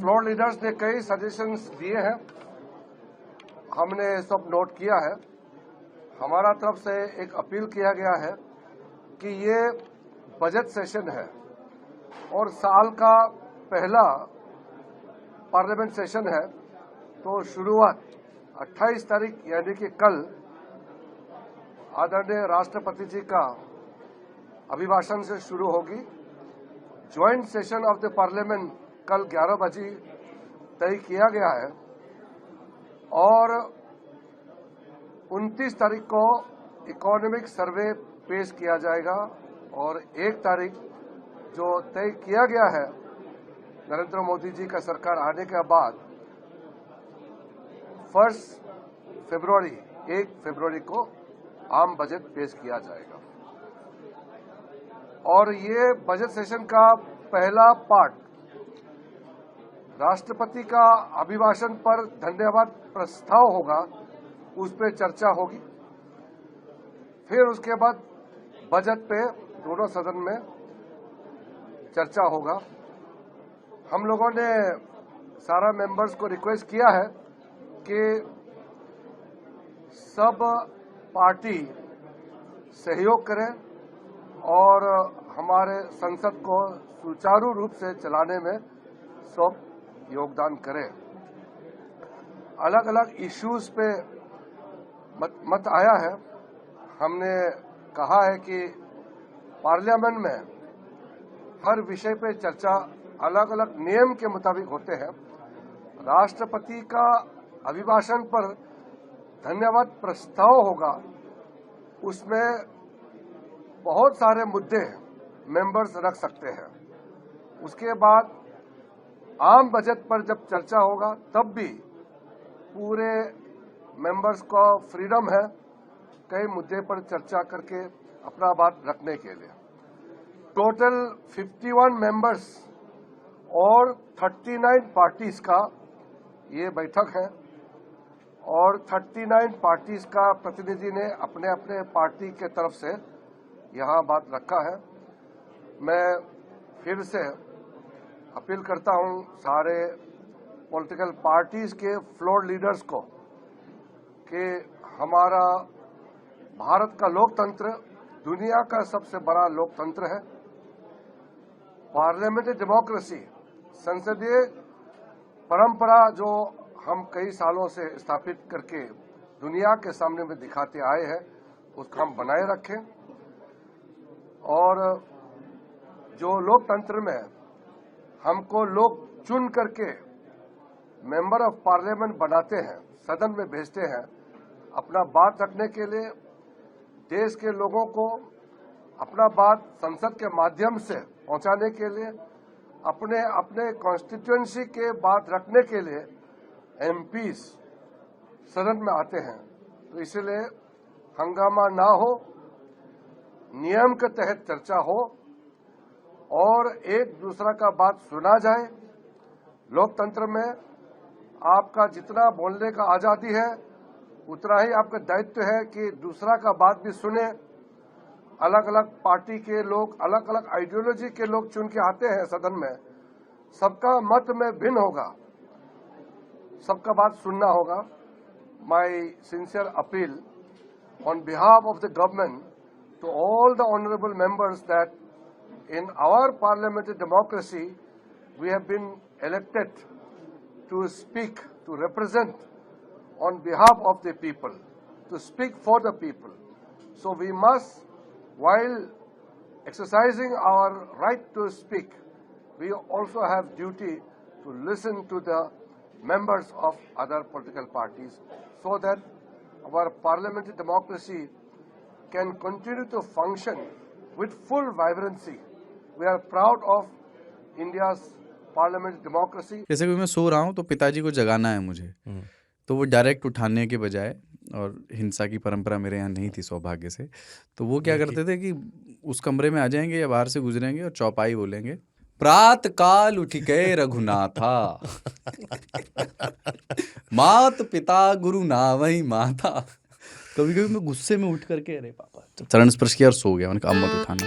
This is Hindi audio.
फ्लोर लीडर्स ने कई सजेशंस दिए हैं, हमने सब नोट किया है। हमारा तरफ से एक अपील किया गया है कि ये बजट सेशन है और साल का पहला पार्लियामेंट सेशन है, तो शुरुआत 28 तारीख यानी कि कल आदरणीय राष्ट्रपति जी का अभिभाषण से शुरू होगी। Joint session of the parliament कल 11 बजे तय किया गया है और 29 तारीख को इकोनॉमिक सर्वे पेश किया जाएगा और 1 तारीख जो तय किया गया है नरेंद्र मोदी जी का सरकार आने के बाद 1 फरवरी को आम बजट पेश किया जाएगा। और ये बजट सेशन का पहला पार्ट राष्ट्रपति का अभिभाषण पर धन्यवाद प्रस्ताव होगा, उस पर चर्चा होगी। फिर उसके बाद बजट पे दोनों सदन में चर्चा होगा। हम लोगों ने सारा मेंबर्स को रिक्वेस्ट किया है कि सब पार्टी सहयोग करें और हमारे संसद को सुचारू रूप से चलाने में सब योगदान करें। अलग अलग इश्यूज पे मत आया है। हमने कहा है कि पार्लियामेंट में हर विषय पे चर्चा अलग अलग नियम के मुताबिक होते हैं। राष्ट्रपति का अभिभाषण पर धन्यवाद प्रस्ताव होगा, उसमें बहुत सारे मुद्दे मेंबर्स रख सकते हैं। उसके बाद आम बजट पर जब चर्चा होगा तब भी पूरे मेंबर्स को फ्रीडम है कई मुद्दे पर चर्चा करके अपना बात रखने के लिए। टोटल 51 मेंबर्स और 39 पार्टीज का ये बैठक है और 39 पार्टीज का प्रतिनिधि ने अपने अपने पार्टी के तरफ से यहाँ बात रखा है। मैं फिर से अपील करता हूँ सारे पॉलिटिकल पार्टीज के फ्लोर लीडर्स को कि हमारा भारत का लोकतंत्र दुनिया का सबसे बड़ा लोकतंत्र है। पार्लियामेंट्री डेमोक्रेसी, संसदीय परंपरा जो हम कई सालों से स्थापित करके दुनिया के सामने में दिखाते आए हैं, उसको हम बनाए रखें। और जो लोकतंत्र में हमको लोग चुन करके मेंबर ऑफ पार्लियामेंट बनाते हैं, सदन में भेजते हैं अपना बात रखने के लिए, देश के लोगों को अपना बात संसद के माध्यम से पहुंचाने के लिए, अपने अपने कॉन्स्टिट्यूएंसी के बात रखने के लिए एमपीज सदन में आते हैं। तो इसलिए हंगामा ना हो, नियम के तहत चर्चा हो और एक दूसरा का बात सुना जाए। लोकतंत्र में आपका जितना बोलने का आजादी है उतना ही आपका दायित्व है कि दूसरा का बात भी सुने। अलग अलग पार्टी के लोग, अलग अलग आइडियोलॉजी के लोग चुन के आते हैं सदन में, सबका मत में भिन्न होगा, सबका बात सुनना होगा। My sincere appeal on behalf of the government to all the honorable members that in our parliamentary democracy we have been elected to speak, to represent on behalf of the people, to speak for the people. So we must, while exercising our right to speak, we also have duty to listen to the members of other political parties so that our parliamentary democracy can continue to function with full vibrancy. We are proud of India's parliamentary democracy. जैसे कि मैं सो रहा हूँ तो पिताजी को जगाना है मुझे, तो वो डायरेक्ट उठाने के बजाय, और हिंसा की परंपरा मेरे यहाँ नहीं थी सौभाग्य से, तो वो क्या करते थे कि उस कमरे में आ जाएंगे या बाहर से गुजरेंगे और चौपाई बोलेंगे, प्रात काल उठ गए रघुनाथा मात पिता गुरु नावई माता। कभी कभी मैं गुस्से में उठ करके अरे पापा चरण स्पर्श किया और सो गया। मैंने कहा अब मत उठाना।